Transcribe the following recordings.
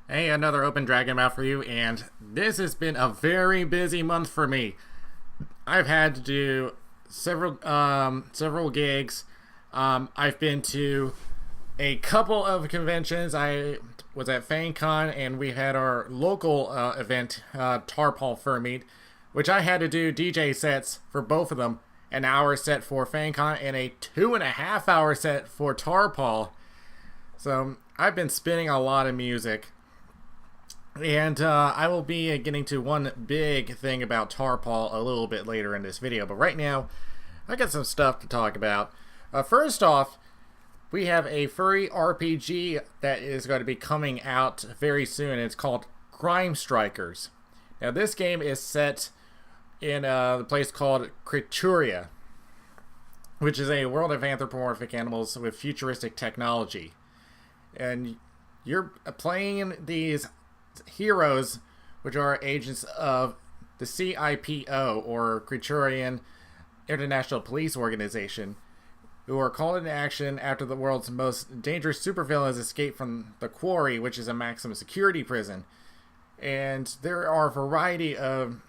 Hey, another Open Dragon mouth for you, and this has been a very busy month for me. I've had to do several gigs. I've been to a couple of conventions. I was at FanCon, and we had our local event, Tarpal Fur Meet, which I had to do DJ sets for both of them. An hour set for FanCon and a 2.5 hour set for Tarpal. So I've been spinning a lot of music. And I will be getting to one big thing about Tarpal a little bit later in this video. But right now, I got some stuff to talk about. First off, we have a furry RPG that is going to be coming out very soon. It's called Crimestrikers. Now, this game is set in the place called Crimestrike, which is a world of anthropomorphic animals with futuristic technology. And you're playing these heroes, which are agents of the CIPO, or Criterion International Police Organization, who are called into action after the world's most dangerous supervillains escape from the Quarry, which is a maximum security prison. And there are a variety of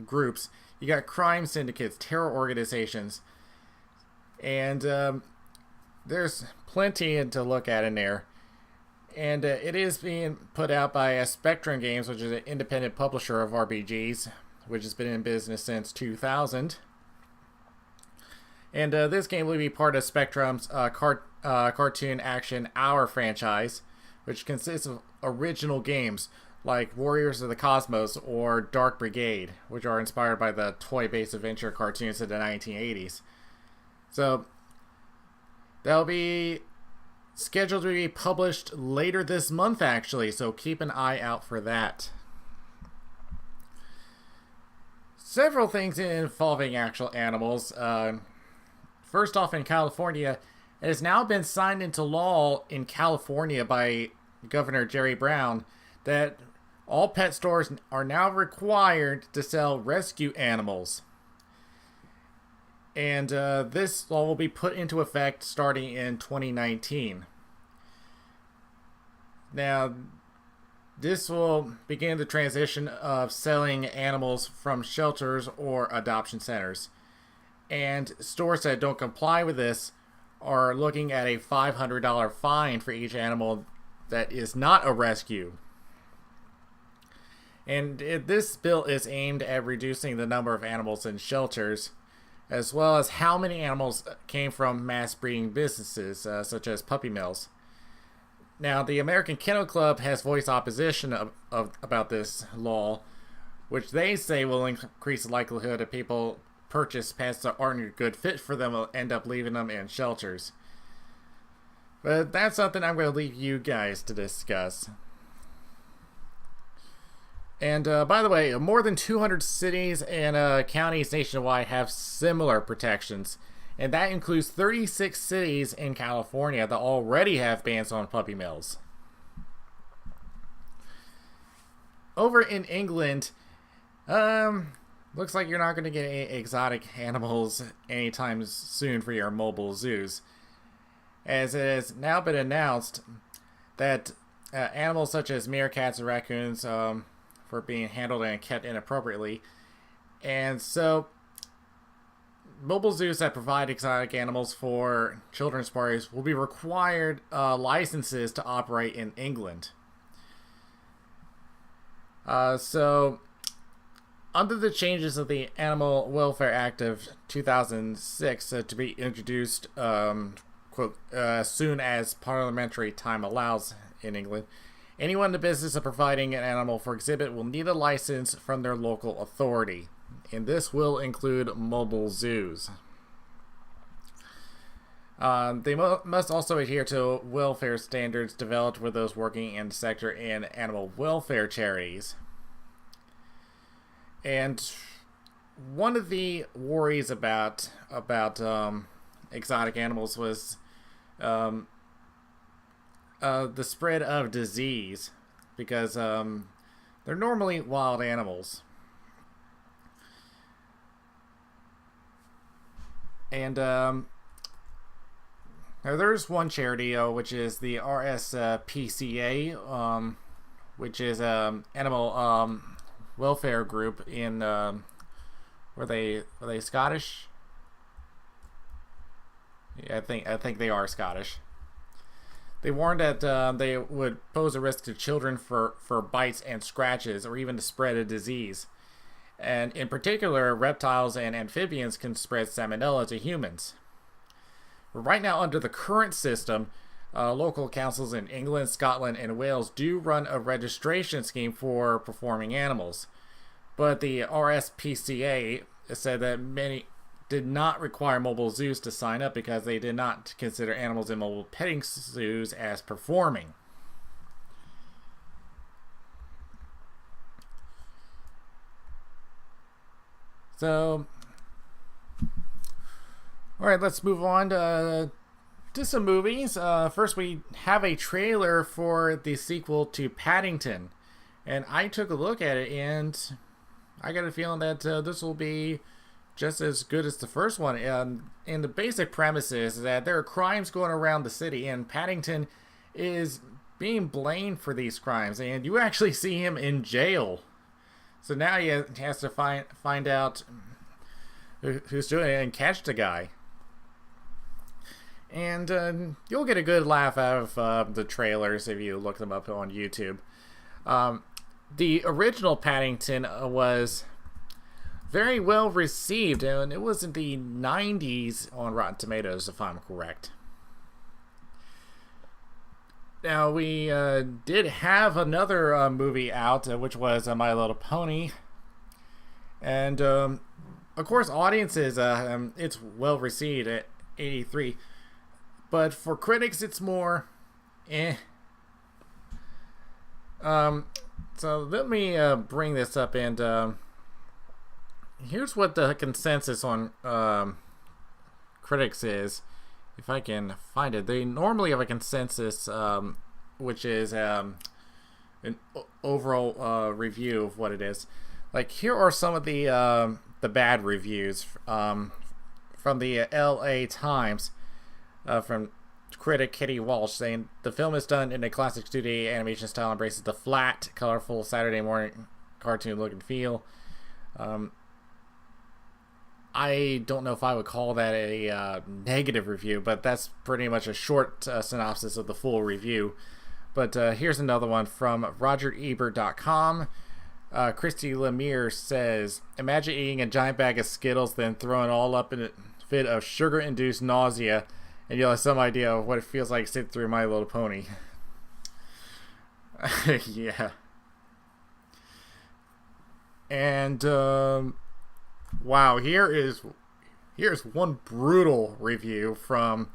groups. You got crime syndicates, terror organizations, and there's plenty to look at in there. And it is being put out by Spectrum Games, which is an independent publisher of RPGs, which has been in business since 2000. And this game will be part of Spectrum's Cartoon Action Hour franchise, which consists of original games like Warriors of the Cosmos or Dark Brigade, which are inspired by the toy-based adventure cartoons of the 1980s. So they'll be scheduled to be published later this month, actually, so keep an eye out for that. Several things involving actual animals. First off, in California, it has now been signed into law in California by Governor Jerry Brown that all pet stores are now required to sell rescue animals. And this law will be put into effect starting in 2019. Now, this will begin the transition of selling animals from shelters or adoption centers. And stores that don't comply with this are looking at a $500 fine for each animal that is not a rescue. And this bill is aimed at reducing the number of animals in shelters, as well as how many animals came from mass breeding businesses, such as puppy mills. Now, the American Kennel Club has voiced opposition about this law, which they say will increase the likelihood of people purchase pets that aren't a good fit for them will end up leaving them in shelters. But that's something I'm going to leave you guys to discuss. And by the way, more than 200 cities and counties nationwide have similar protections. And that includes 36 cities in California that already have bans on puppy mills. Over in England, looks like you're not going to get any exotic animals anytime soon for your mobile zoos, as it has now been announced that animals such as meerkats and raccoons for being handled and kept inappropriately. And so mobile zoos that provide exotic animals for children's parties will be required licenses to operate in England. So under the changes of the Animal Welfare Act of 2006 to be introduced quote, as soon as parliamentary time allows in England, anyone in the business of providing an animal for exhibit will need a license from their local authority, and this will include mobile zoos. They must also adhere to welfare standards developed with those working in the sector and animal welfare charities. And one of the worries about exotic animals was the spread of disease, because they're normally wild animals. And Now, there's one charity, which is the RSPCA, which is animal welfare group in were they Scottish? Yeah, I think they are Scottish. They warned that they would pose a risk to children for bites and scratches, or even to spread a disease. And in particular, reptiles and amphibians can spread salmonella to humans. Right now, under the current system, local councils in England, Scotland, and Wales do run a registration scheme for performing animals. But the RSPCA said that many did not require mobile zoos to sign up because they did not consider animals in mobile petting zoos as performing. So, alright, let's move on to some movies. First, we have a trailer for the sequel to Paddington. And I took a look at it, and I got a feeling that this will be just as good as the first one. And the basic premise is that there are crimes going around the city, and Paddington is being blamed for these crimes, and you actually see him in jail. So now he has to find out who's doing it and catch the guy. And you'll get a good laugh out of the trailers if you look them up on YouTube. The original Paddington was very well received, and it was in the 90s on Rotten Tomatoes, if I'm correct. Now, we did have another movie out, which was My Little Pony. And, of course, audiences, it's well received at 83. But for critics, it's more eh. So let me bring this up, and here's what the consensus on critics is, if I can find it. They normally have a consensus, which is an overall review of what it is. Like, here are some of the bad reviews from the LA Times, from critic Kitty Walsh, saying the film is done in a classic 2D animation style, embraces the flat, colorful Saturday morning cartoon look and feel. I don't know if I would call that a negative review, but that's pretty much a short synopsis of the full review. But here's another one from RogerEbert.com. Christy Lemire says, imagine eating a giant bag of Skittles, then throwing it all up in a fit of sugar-induced nausea, and you'll have some idea of what it feels like sitting through My Little Pony. Yeah. And, wow, here's one brutal review from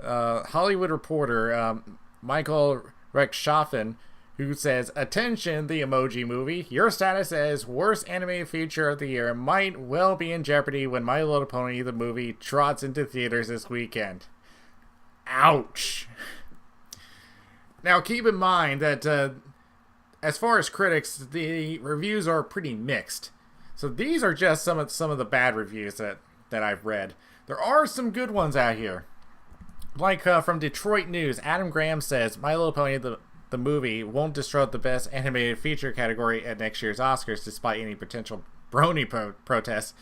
Hollywood Reporter, Michael Rechtschaffen, who says, attention, the Emoji Movie. Your status as worst animated feature of the year might well be in jeopardy when My Little Pony, the movie, trots into theaters this weekend. Ouch. Now, keep in mind that as far as critics, the reviews are pretty mixed. So these are just some of the bad reviews that I've read. There are some good ones out here. Like from Detroit News, Adam Graham says, My Little Pony, the movie, won't disrupt the best animated feature category at next year's Oscars, despite any potential brony protests.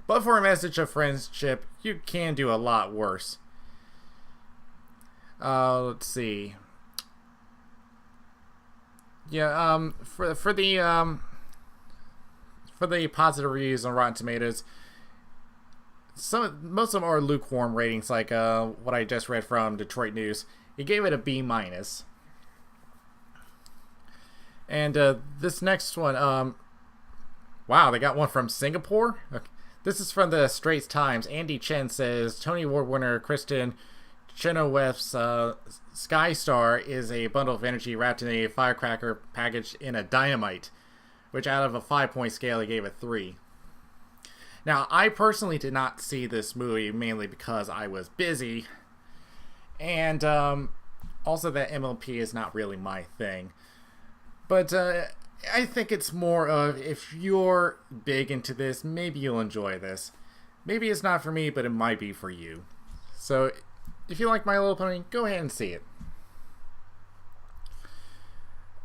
But for a message of friendship, you can do a lot worse. Let's see. Yeah, for the positive reviews on Rotten Tomatoes, most of them are lukewarm ratings, like what I just read from Detroit News. He gave it a B-. And this next one, wow, they got one from Singapore? Okay. This is from the Straits Times. Andy Chen says, Tony Award winner Kristen Chenoweth's Sky Star is a bundle of energy wrapped in a firecracker packaged in a dynamite, which out of a 5-point scale, he gave it 3. Now, I personally did not see this movie, mainly because I was busy, and also that MLP is not really my thing. But I think it's more of, if you're big into this, maybe you'll enjoy this. Maybe it's not for me, but it might be for you. So if you like My Little Pony, go ahead and see it.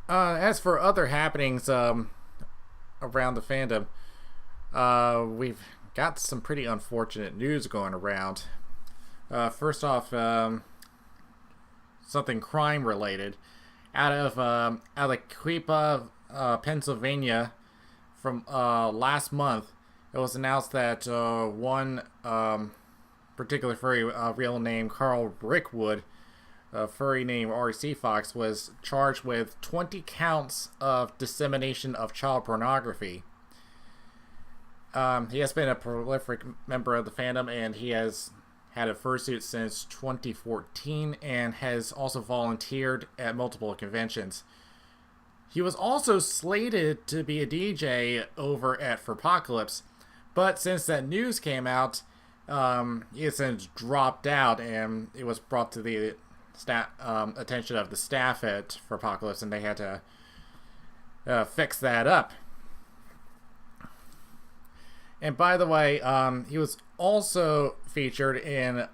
As for other happenings around the fandom, we've got some pretty unfortunate news going around. First off, something crime related. Out of Aliquippa, Pennsylvania, from last month, it was announced that one particular furry, real name Carl Rickwood, a furry named R.C Fox, was charged with 20 counts of dissemination of child pornography. He has been a prolific member of the fandom, and he has had a fursuit since 2014 and has also volunteered at multiple conventions. He was also slated to be a DJ over at Furpocalypse, but since that news came out, he has since dropped out, and it was brought to the attention of the staff at Furpocalypse, and they had to fix that up. And by the way, he was also featured in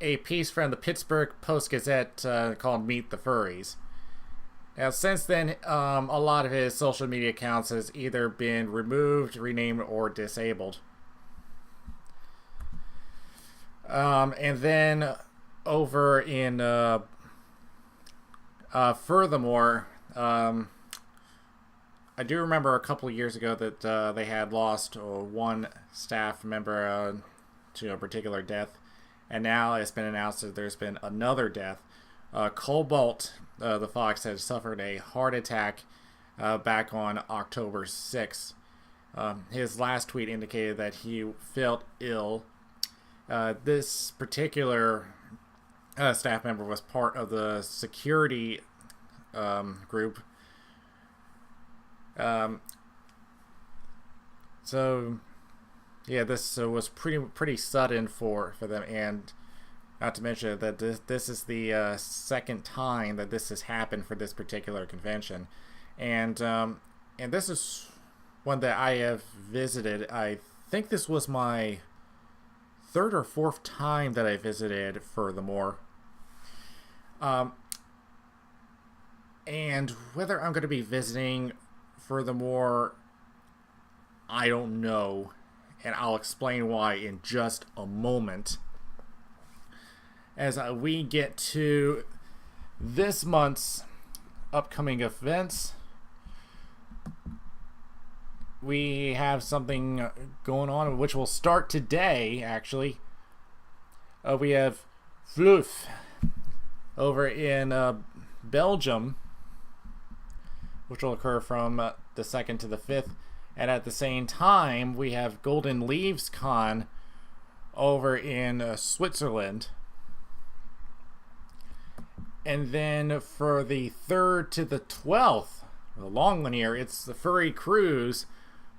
a piece from the Pittsburgh Post-Gazette called Meet the Furries. Now, since then, a lot of his social media accounts has either been removed, renamed, or disabled. And then over in furthermore, I do remember a couple of years ago that they had lost one staff member to a particular death, and now it's been announced that there's been another death. Cobalt the Fox had suffered a heart attack back on October 6th. His last tweet indicated that he felt ill. This particular staff member was part of the security group. So yeah, this was pretty sudden for them, and not to mention that this is the second time that this has happened for this particular convention, and this is one that I have visited. I think this was my third or fourth time that I visited Furthermore. And whether I'm going to be visiting Furthermore, I don't know, and I'll explain why in just a moment. As we get to this month's upcoming events, we have something going on, which will start today, actually. We have Floof over in Belgium, which will occur from the 2nd to the 5th. And at the same time, we have Golden Leaves Con over in Switzerland. And then for the 3rd to the 12th, the long one here, it's the Furry Cruise,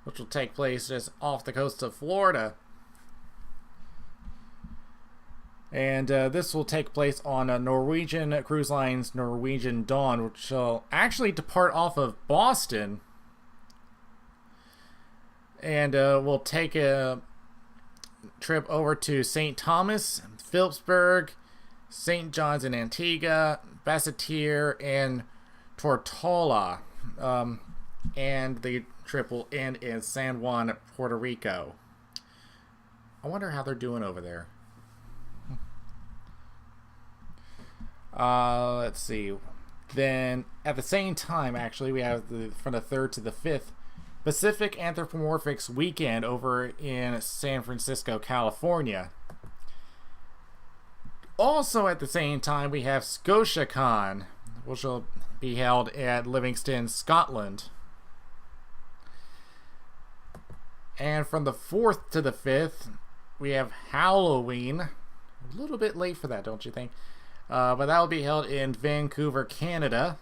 which will take place just off the coast of Florida. And this will take place on Norwegian Cruise Line's Norwegian Dawn, which will actually depart off of Boston. And we'll take a trip over to St. Thomas, Phillipsburg, St. John's in Antigua, Basseterre, and Tortola. And the trip will end in San Juan, Puerto Rico. I wonder how they're doing over there. Let's see. Then, at the same time, actually, we have from the 3rd to the 5th, Pacific Anthropomorphics Weekend over in San Francisco, California. Also at the same time, we have ScotiaCon, which will be held at Livingston, Scotland. And from the 4th to the 5th, we have Halloween. A little bit late for that, don't you think? But that will be held in Vancouver, Canada.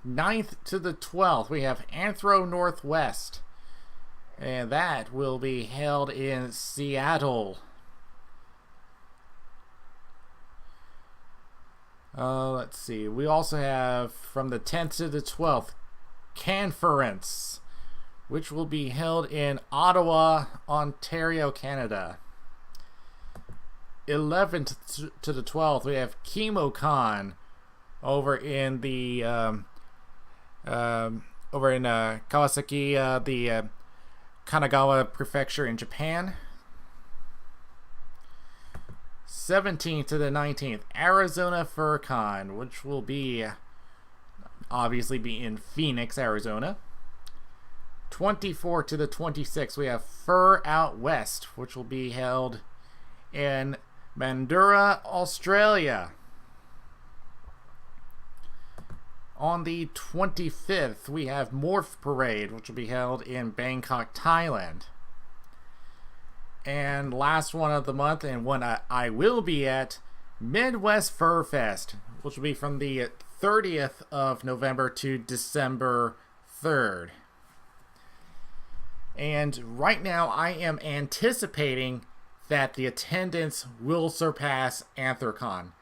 9th to the 12th, we have Anthro Northwest. And that will be held in Seattle. Let's see. We also have from the 10th to the 12th, Canference, which will be held in Ottawa, Ontario, Canada. 11th to the 12th, we have ChemoCon over in the Kawasaki, the Kanagawa Prefecture in Japan. 17th to the 19th, Arizona FurCon, which will be obviously be in Phoenix, Arizona. 24th to the 26th, we have Fur Out West, which will be held in Mandurah, Australia. On the 25th, we have Morph Parade, which will be held in Bangkok, Thailand. And last one of the month, and one I will be at, Midwest Fur Fest, which will be from the 30th of November to December 3rd. And right now, I am anticipating that the attendance will surpass Anthrocon.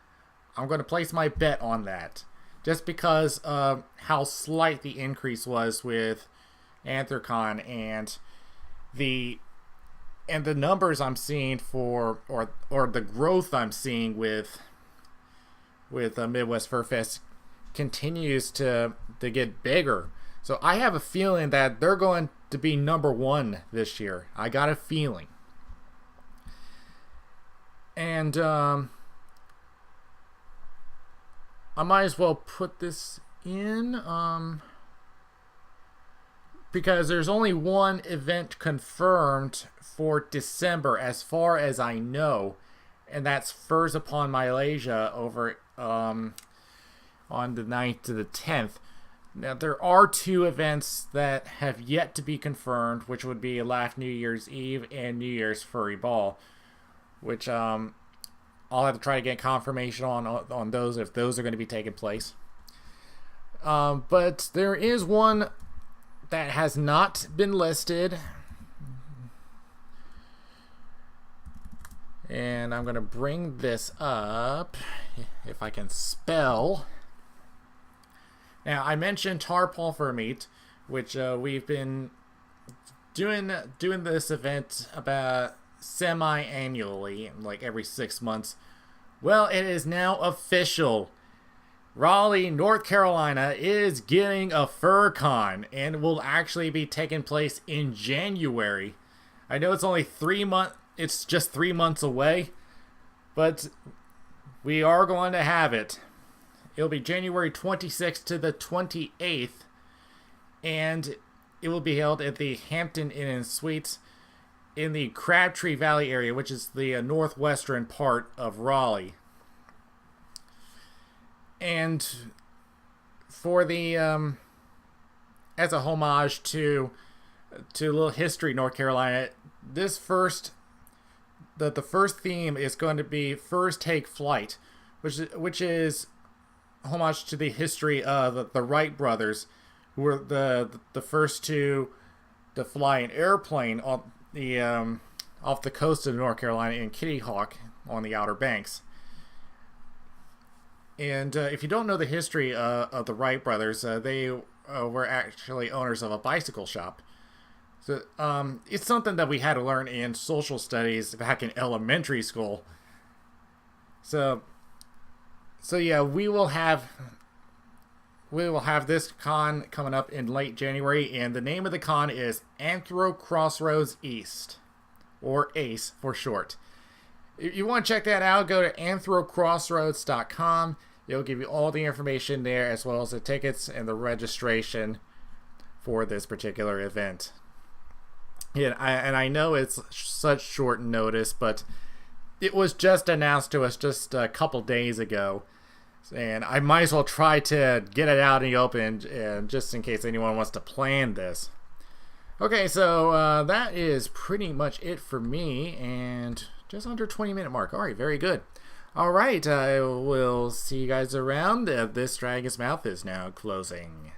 I'm going to place my bet on that, just because of how slight the increase was with Anthrocon and the numbers I'm seeing for, or the growth I'm seeing with Midwest Fur Fest continues to get bigger. So I have a feeling that they're going to be number one this year. I got a feeling. And I might as well put this in because there's only one event confirmed for December as far as I know, and that's Furs Upon Malaysia over on the 9th to the 10th. Now, there are two events that have yet to be confirmed, which would be Laugh New Year's Eve and New Year's Furry Ball, which I'll have to try to get confirmation on those, if those are going to be taking place. But there is one that has not been listed, and I'm going to bring this up if I can spell. Now, I mentioned Tarpaul Fur Meet, which we've been doing this event about semi-annually, like every 6 months. Well, it is now official. Raleigh, North Carolina is getting a FurCon, and will actually be taking place in January. I know it's only 3 months. It's just 3 months away, but we are going to have it. It'll be January 26th to the 28th, and it will be held at the Hampton Inn and Suites in the Crabtree Valley area, which is the northwestern part of Raleigh. And for the as a homage to a little history, North Carolina, the first theme is going to be Furs Take Flight, which is homage to the history of the Wright brothers, who were the first to fly an airplane off the coast of North Carolina in Kitty Hawk on the Outer Banks. And if you don't know the history of the Wright brothers, they were actually owners of a bicycle shop. So it's something that we had to learn in social studies back in elementary school. So yeah, we will have this con coming up in late January, and the name of the con is Anthro Crossroads East, or ACE for short. If you want to check that out, go to anthrocrossroads.com. It'll give you all the information there, as well as the tickets and the registration for this particular event. Yeah, I know it's such short notice, but it was just announced to us just a couple days ago, and I might as well try to get it out in the open, just in case anyone wants to plan this. Okay, so that is pretty much it for me, and just under 20-minute mark. All right, very good. All right, I will see you guys around. This Dragon's Mouth is now closing.